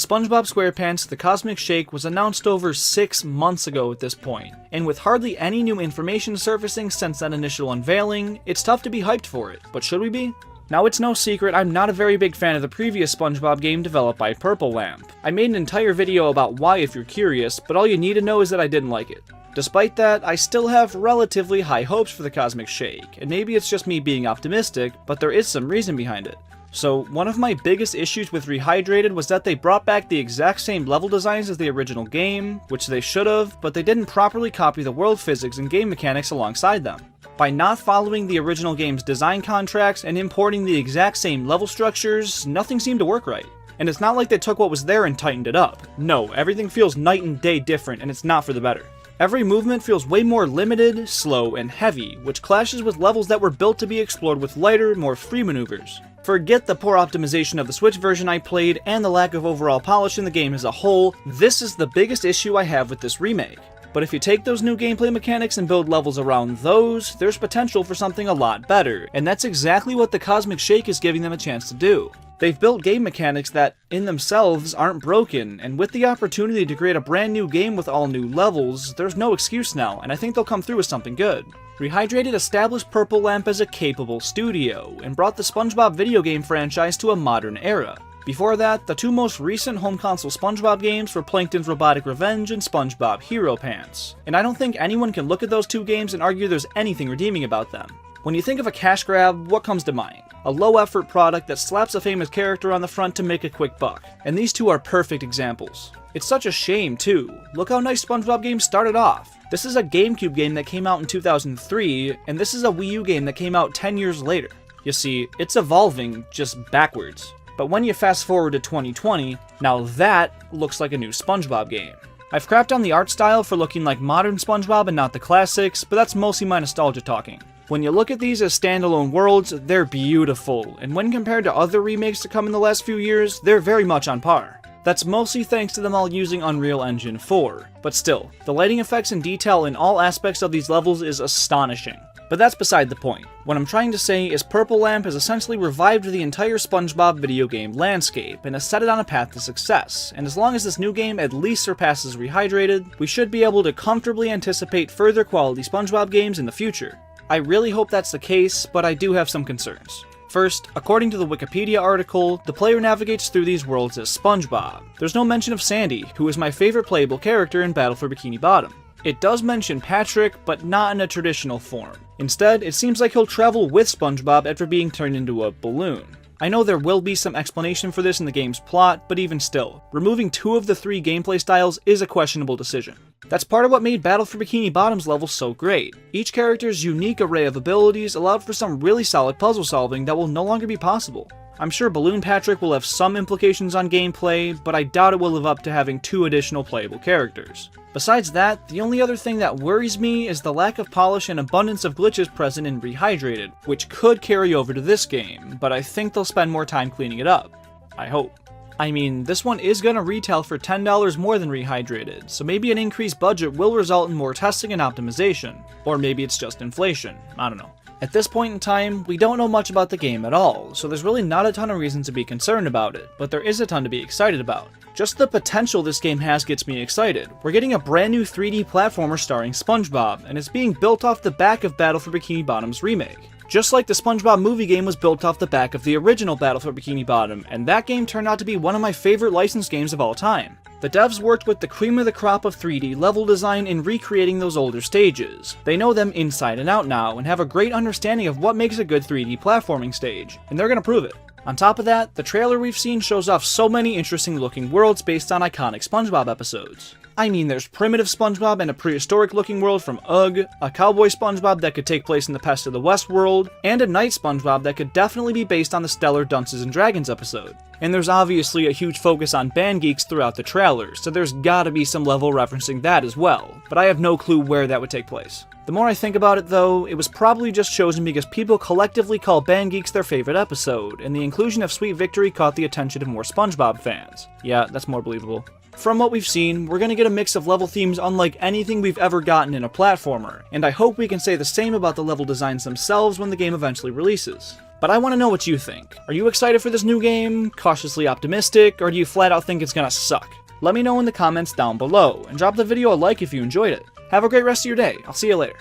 SpongeBob SquarePants The Cosmic Shake was announced over 6 months ago at this point, and with hardly any new information surfacing since that initial unveiling, it's tough to be hyped for it, but should we be? Now it's no secret I'm not a very big fan of the previous SpongeBob game developed by Purple Lamp. I made an entire video about why if you're curious, but all you need to know is that I didn't like it. Despite that, I still have relatively high hopes for the Cosmic Shake, and maybe it's just me being optimistic, but there is some reason behind it. So, one of my biggest issues with Rehydrated was that they brought back the exact same level designs as the original game, which they should have, but they didn't properly copy the world physics and game mechanics alongside them. By not following the original game's design contracts and importing the exact same level structures, nothing seemed to work right. And it's not like they took what was there and tightened it up. No, everything feels night and day different, and it's not for the better. Every movement feels way more limited, slow, and heavy, which clashes with levels that were built to be explored with lighter, more free maneuvers. Forget the poor optimization of the Switch version I played and the lack of overall polish in the game as a whole, this is the biggest issue I have with this remake. But if you take those new gameplay mechanics and build levels around those, there's potential for something a lot better, and that's exactly what the Cosmic Shake is giving them a chance to do. They've built game mechanics that, in themselves, aren't broken, and with the opportunity to create a brand new game with all new levels, there's no excuse now, and I think they'll come through with something good. Rehydrated established Purple Lamp as a capable studio, and brought the SpongeBob video game franchise to a modern era. Before that, the two most recent home console SpongeBob games were Plankton's Robotic Revenge and SpongeBob Hero Pants, and I don't think anyone can look at those two games and argue there's anything redeeming about them. When you think of a cash grab, what comes to mind? A low-effort product that slaps a famous character on the front to make a quick buck, and these two are perfect examples. It's such a shame, too. Look how nice SpongeBob games started off. This is a GameCube game that came out in 2003, and this is a Wii U game that came out 10 years later. You see, it's evolving, just backwards. But when you fast forward to 2020, now that looks like a new SpongeBob game. I've crapped on the art style for looking like modern SpongeBob and not the classics, but that's mostly my nostalgia talking. When you look at these as standalone worlds, they're beautiful, and when compared to other remakes to come in the last few years, they're very much on par. That's mostly thanks to them all using Unreal Engine 4, but still, the lighting effects and detail in all aspects of these levels is astonishing. But that's beside the point. What I'm trying to say is Purple Lamp has essentially revived the entire SpongeBob video game landscape and has set it on a path to success, and as long as this new game at least surpasses Rehydrated, we should be able to comfortably anticipate further quality SpongeBob games in the future. I really hope that's the case, but I do have some concerns. First, according to the Wikipedia article, the player navigates through these worlds as SpongeBob. There's no mention of Sandy, who is my favorite playable character in Battle for Bikini Bottom. It does mention Patrick, but not in a traditional form. Instead, it seems like he'll travel with SpongeBob after being turned into a balloon. I know there will be some explanation for this in the game's plot, but even still, removing 2 of the 3 gameplay styles is a questionable decision. That's part of what made Battle for Bikini Bottom's levels so great. Each character's unique array of abilities allowed for some really solid puzzle solving that will no longer be possible. I'm sure Balloon Patrick will have some implications on gameplay, but I doubt it will live up to having 2 additional playable characters. Besides that, the only other thing that worries me is the lack of polish and abundance of glitches present in Rehydrated, which could carry over to this game, but I think they'll spend more time cleaning it up. I hope. I mean, this one is gonna retail for $10 more than Rehydrated, so maybe an increased budget will result in more testing and optimization. Or maybe it's just inflation, I don't know. At this point in time, we don't know much about the game at all, so there's really not a ton of reasons to be concerned about it, but there is a ton to be excited about. Just the potential this game has gets me excited. We're getting a brand new 3D platformer starring SpongeBob, and it's being built off the back of Battle for Bikini Bottom's remake. Just like the SpongeBob movie game was built off the back of the original Battle for Bikini Bottom, and that game turned out to be one of my favorite licensed games of all time. The devs worked with the cream of the crop of 3D level design in recreating those older stages. They know them inside and out now, and have a great understanding of what makes a good 3D platforming stage, and they're gonna prove it. On top of that, the trailer we've seen shows off so many interesting looking worlds based on iconic SpongeBob episodes. I mean, there's primitive SpongeBob and a prehistoric looking world from Ugh, a cowboy SpongeBob that could take place in the Pest of the West world, and a night SpongeBob that could definitely be based on the stellar Dunces and Dragons episode. And there's obviously a huge focus on band geeks throughout the trailer, so there's gotta be some level referencing that as well, but I have no clue where that would take place. The more I think about it though, it was probably just chosen because people collectively call Band Geeks their favorite episode, and the inclusion of Sweet Victory caught the attention of more SpongeBob fans. Yeah, that's more believable. From what we've seen, we're gonna get a mix of level themes unlike anything we've ever gotten in a platformer, and I hope we can say the same about the level designs themselves when the game eventually releases. But I want to know what you think. Are you excited for this new game, cautiously optimistic, or do you flat out think it's gonna suck? Let me know in the comments down below, and drop the video a like if you enjoyed it. Have a great rest of your day. I'll see you later.